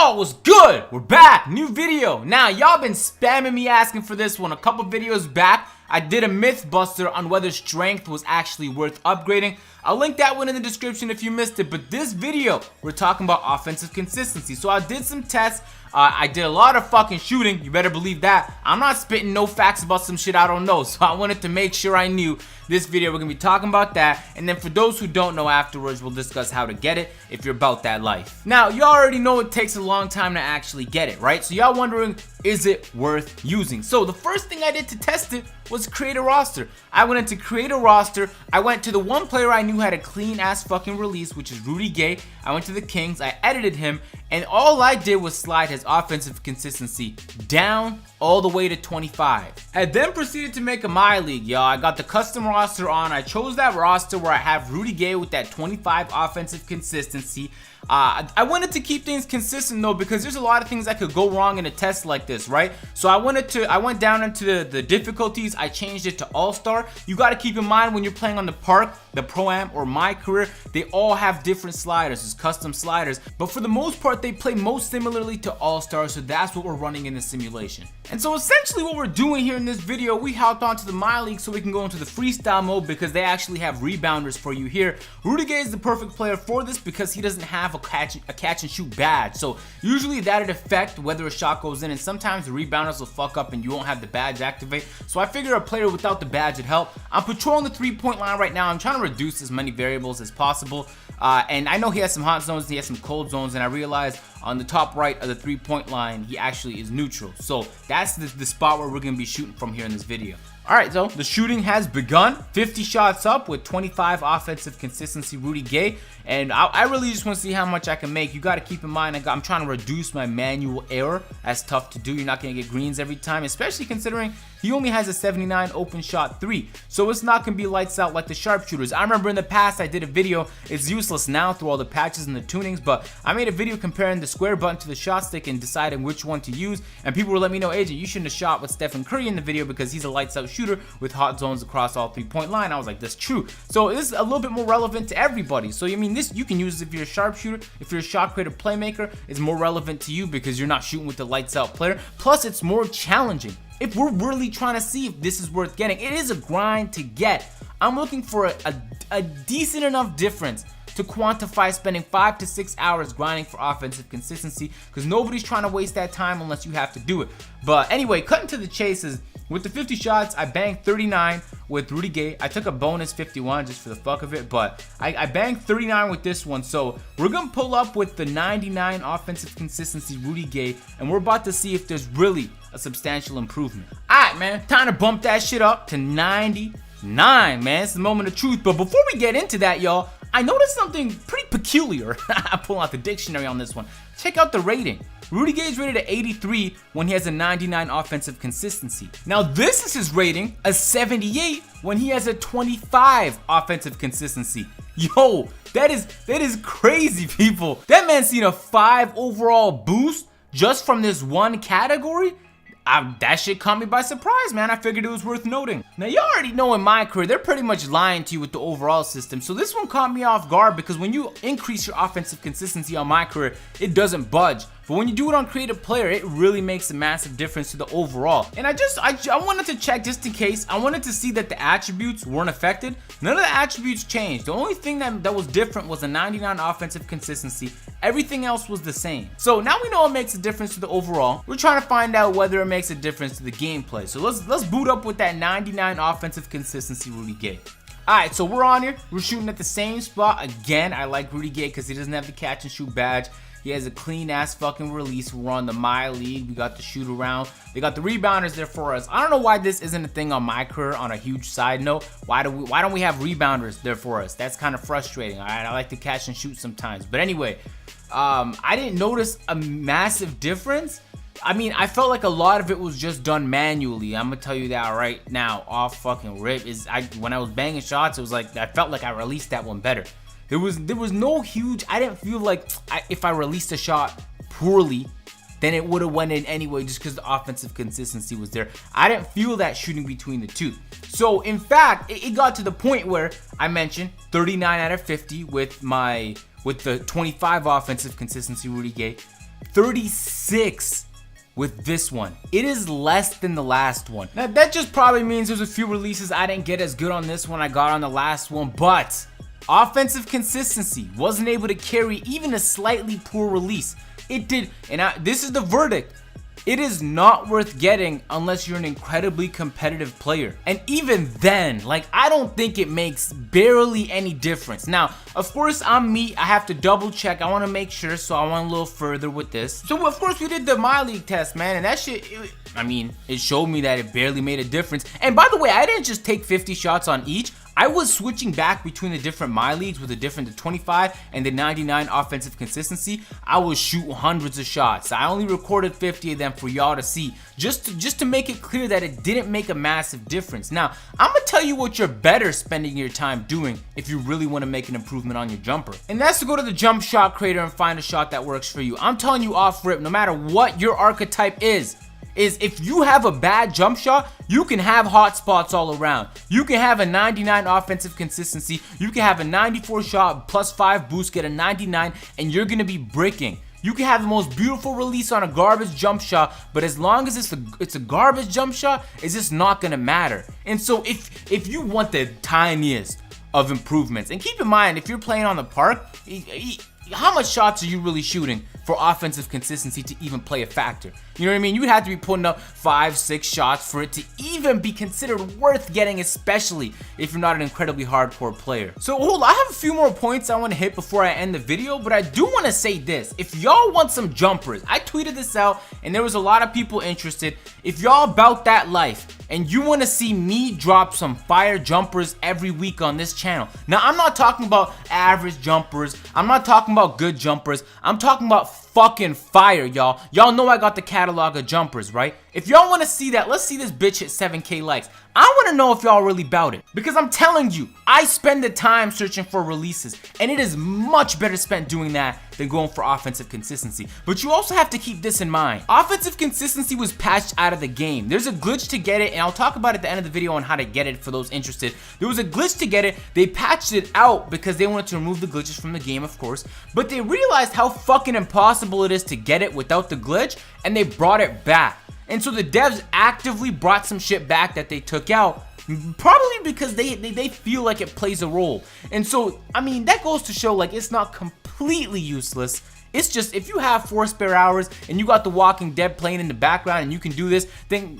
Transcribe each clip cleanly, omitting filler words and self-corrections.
Yo, what's good? We're back, new video. Now, y'all been spamming me asking for this one. A couple videos back, I did a Mythbuster on whether strength was actually worth upgrading. I'll link that one in the description if you missed it. But this video, we're talking about offensive consistency. So I did some tests. I did a lot of fucking shooting. You better believe that. I'm not spitting no facts about some shit I don't know. So I wanted to make sure I knew. This video, we're going to be talking about that. And then for those who don't know afterwards, we'll discuss how to get it if you're about that life. Now, you already know it takes a long time to actually get it, right? So y'all wondering, is it worth using? So the first thing I did to test it was create a roster. I went into create a roster. I went to the one player I knew had a clean ass fucking release, which is Rudy Gay. I went to the Kings. I edited him. And all I did was slide his offensive consistency down all the way to 25. I then proceeded to make a My League, y'all. I got the custom roster on. I chose that roster where I have Rudy Gay with that 25 offensive consistency. I wanted to keep things consistent though, because there's a lot of things that could go wrong in a test like this, right? So I went down into the difficulties. I changed it to All-Star. You got to keep in mind when you're playing on the Park, the Pro-Am, or My Career, they all have different sliders. It's custom sliders, but for the most part, they play most similarly to All-Star, so that's what we're running in the simulation. And so essentially what we're doing here in this video, we hopped onto the My League so we can go into the freestyle mode because they actually have rebounders for you here. Rudy Gay is the perfect player for this because he doesn't have a catch and shoot badge. So usually that'd affect whether a shot goes in, and sometimes the rebounders will fuck up and you won't have the badge activate. So I figure a player without the badge would help. I'm patrolling the 3-point line right now. I'm trying to reduce as many variables as possible. And I know he has some hot zones, he has some cold zones, and I realized on the top right of the 3-point line, he actually is neutral. So that's the spot where we're going to be shooting from here in this video. Alright, so the shooting has begun. 50 shots up with 25 offensive consistency Rudy Gay. And I really just want to see how much I can make. You got to keep in mind, I'm trying to reduce my manual error. That's tough to do. You're not going to get greens every time, especially considering he only has a 79 open shot 3. So it's not going to be lights out like the sharpshooters. I remember in the past I did a video. It's useless now through all the patches and the tunings, but I made a video comparing the square button to the shot stick and deciding which one to use. And people were letting me know, Agent, you shouldn't have shot with Stephen Curry in the video because he's a lights out shooter with hot zones across all 3-point line. I was like, that's true. So this is a little bit more relevant to everybody. So I mean, this you can use if you're a sharpshooter. If you're a shot creator playmaker, it's more relevant to you because you're not shooting with the lights out player. Plus, it's more challenging. If we're really trying to see if this is worth getting, it is a grind to get. I'm looking for a decent enough difference to quantify spending 5 to 6 hours grinding for offensive consistency, because nobody's trying to waste that time unless you have to do it. But anyway, cutting to the chase is, with the 50 shots, I banged 39 with Rudy Gay. I took a bonus 51 just for the fuck of it, but I banged 39 with this one. So we're going to pull up with the 99 offensive consistency Rudy Gay, and we're about to see if there's really a substantial improvement. Alright, man, time to bump that shit up to 99, man. It's the moment of truth. But before we get into that, y'all, I noticed something pretty peculiar. I'm pulling out the dictionary on this one. Check out the rating. Rudy Gay is rated at 83 when he has a 99 offensive consistency. Now this is his rating, a 78 when he has a 25 offensive consistency. Yo, that is crazy, people. That man's seen a 5 overall boost just from this one category. That shit caught me by surprise, man. I figured it was worth noting. Now, you already know in My Career, they're pretty much lying to you with the overall system. So this one caught me off guard because when you increase your offensive consistency on My Career, it doesn't budge. But when you do it on Creative Player, it really makes a massive difference to the overall. And I wanted to check just in case. I wanted to see that the attributes weren't affected. None of the attributes changed. The only thing that was different was the 99 offensive consistency. Everything else was the same. So now we know it makes a difference to the overall. We're trying to find out whether it makes a difference to the gameplay. So let's boot up with that 99 offensive consistency Rudy Gay. Alright, so we're on here. We're shooting at the same spot. Again, I like Rudy Gay because he doesn't have the catch and shoot badge. He has a clean ass fucking release. We're on the My League. We got the shoot around. They got the rebounders there for us. I don't know why this isn't a thing on My Career. On a huge side note, why don't we have rebounders there for us? That's kind of frustrating. Alright, I like to catch and shoot sometimes. But anyway, I didn't notice a massive difference. I mean, I felt like a lot of it was just done manually. I'm gonna tell you that right now, off fucking rip. When I was banging shots, it was like I felt like I released that one better. There was no huge. I didn't feel like if I released a shot poorly, then it would have went in anyway, just because the offensive consistency was there. I didn't feel that shooting between the two. So in fact, it got to the point where I mentioned 39 out of 50 with the 25 offensive consistency Rudy Gay. 36 with this one. It is less than the last one. Now that just probably means there's a few releases I didn't get as good on this one I got on the last one, but offensive consistency wasn't able to carry even a slightly poor release. It did, and this is the verdict. It is not worth getting unless you're an incredibly competitive player. And even then, like, I don't think it makes barely any difference. Now, of course, I'm me. I have to double check. I want to make sure, so I went a little further with this. So, of course, we did the My League test, man, and that shit, it showed me that it barely made a difference. And by the way, I didn't just take 50 shots on each. I was switching back between the different My Leagues with the 25 and the 99 offensive consistency. I was shooting hundreds of shots. I only recorded 50 of them for y'all to see, just to make it clear that it didn't make a massive difference. Now, I'm gonna tell you what you're better spending your time doing if you really want to make an improvement on your jumper. And that's to go to the jump shot creator and find a shot that works for you. I'm telling you off rip, no matter what your archetype is if you have a bad jump shot, you can have hot spots all around. You can have a 99 offensive consistency. You can have a 94 shot plus 5 boost, get a 99, and you're going to be bricking. You can have the most beautiful release on a garbage jump shot, but as long as it's a garbage jump shot, it's just not going to matter. And so if you want the tiniest of improvements, and keep in mind, if you're playing on the park, how much shots are you really shooting for offensive consistency to even play a factor? You know what I mean? You'd have to be putting up 5-6 shots for it to even be considered worth getting, especially if you're not an incredibly hardcore player. So hold on, I have a few more points I want to hit before I end the video, but I do want to say this. If y'all want some jumpers, I tweeted this out and there was a lot of people interested. If y'all about that life and you want to see me drop some fire jumpers every week on this channel. Now, I'm not talking about average jumpers. I'm not talking about good jumpers. I'm talking about fucking fire, y'all. Y'all know I got the catalog of jumpers, right? If y'all want to see that, let's see this bitch hit 7K likes. I want to know if y'all really bout it. Because I'm telling you, I spend the time searching for releases, and it is much better spent doing that than going for offensive consistency. But you also have to keep this in mind. Offensive consistency was patched out of the game. There's a glitch to get it, and I'll talk about it at the end of the video on how to get it for those interested. There was a glitch to get it. They patched it out because they wanted to remove the glitches from the game, of course. But they realized how fucking impossible it is to get it without the glitch, and they brought it back. And so the devs actively brought some shit back that they took out, probably because they feel like it plays a role. And so, that goes to show, like, it's not completely useless. It's just, if you have 4 spare hours and you got The Walking Dead playing in the background and you can do this, then,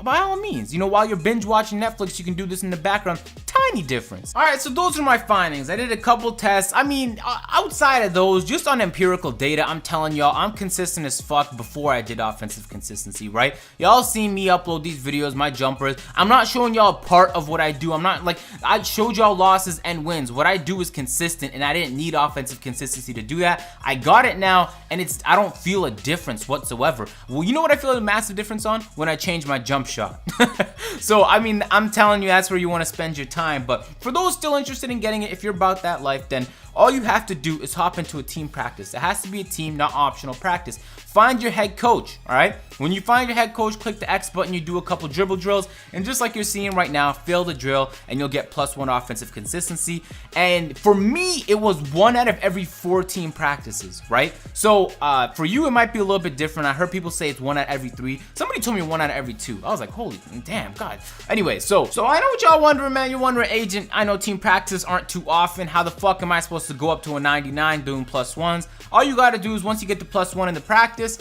by all means, while you're binge watching Netflix, you can do this in the background. Tiny difference. Alright, so those are my findings. I did a couple tests. Outside of those, just on empirical data, I'm telling y'all, I'm consistent as fuck before I did offensive consistency, right? Y'all seen me upload these videos, my jumpers. I'm not showing y'all part of what I do. I'm not, like, I showed y'all losses and wins. What I do is consistent, and I didn't need offensive consistency to do that. I got it now, and I don't feel a difference whatsoever. Well, you know what I feel a massive difference on? When I change my jump shot. So, I'm telling you, that's where you want to spend your time. But for those still interested in getting it, if you're about that life, then all you have to do is hop into a team practice. It has to be a team, not optional practice. Find your head coach, all right? When you find your head coach, click the X button, you do a couple dribble drills, and just like you're seeing right now, fail the drill, and you'll get +1 offensive consistency. And for me, it was 1 out of every 4 team practices, right? So for you, it might be a little bit different. I heard people say it's 1 out of every 3. Somebody told me 1 out of every 2. I was like, holy damn, God. Anyway, so I know what y'all wondering, man. You're wondering, Agent, I know team practices aren't too often. How the fuck am I supposed to go up to a 99 doing +1s? All you gotta do is once you get the +1 in the practice,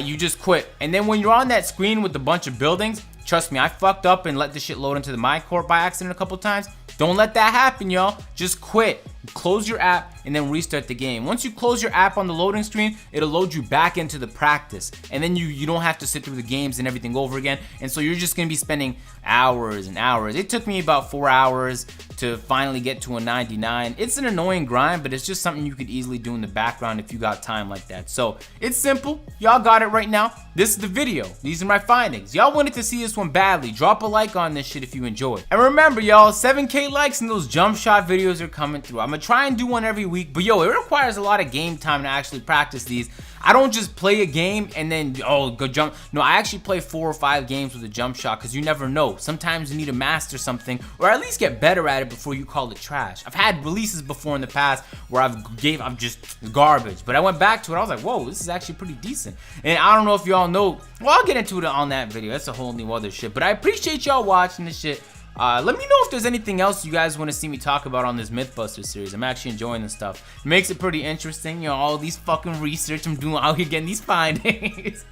you just quit. And then when you're on that screen with a bunch of buildings, trust me, I fucked up and let this shit load into the My Court by accident a couple times. Don't let that happen, y'all. Just quit. Close your app and then restart the game. Once you close your app on the loading screen, it'll load you back into the practice, and then you don't have to sit through the games and everything over again. And so you're just gonna be spending hours and hours. It took me about 4 hours to finally get to a 99. It's an annoying grind, but it's just something you could easily do in the background if you got time like that. So it's simple. Y'all got it right now. This is the video. These are my findings. Y'all wanted to see this one badly. Drop a like on this shit if you enjoyed. And remember, y'all, 7K likes and those jump shot videos are coming through. I'm gonna try and do one every week. week. But yo, it requires a lot of game time to actually practice these. I don't just play a game and then, oh, go jump. No, I actually play 4 or 5 games with a jump shot because you never know. Sometimes you need to master something or at least get better at it before you call it trash. I've had releases before in the past where I'm just garbage, but I went back to it. I was like, whoa, this is actually pretty decent. And I don't know if y'all know. Well, I'll get into it on that video. That's a whole new other shit. But I appreciate y'all watching this shit. Let me know if there's anything else you guys want to see me talk about on this Mythbusters series. I'm actually enjoying this stuff. It makes it pretty interesting, you know, all these fucking research I'm doing out here getting these findings.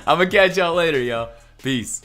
I'm gonna catch y'all later, yo. Peace.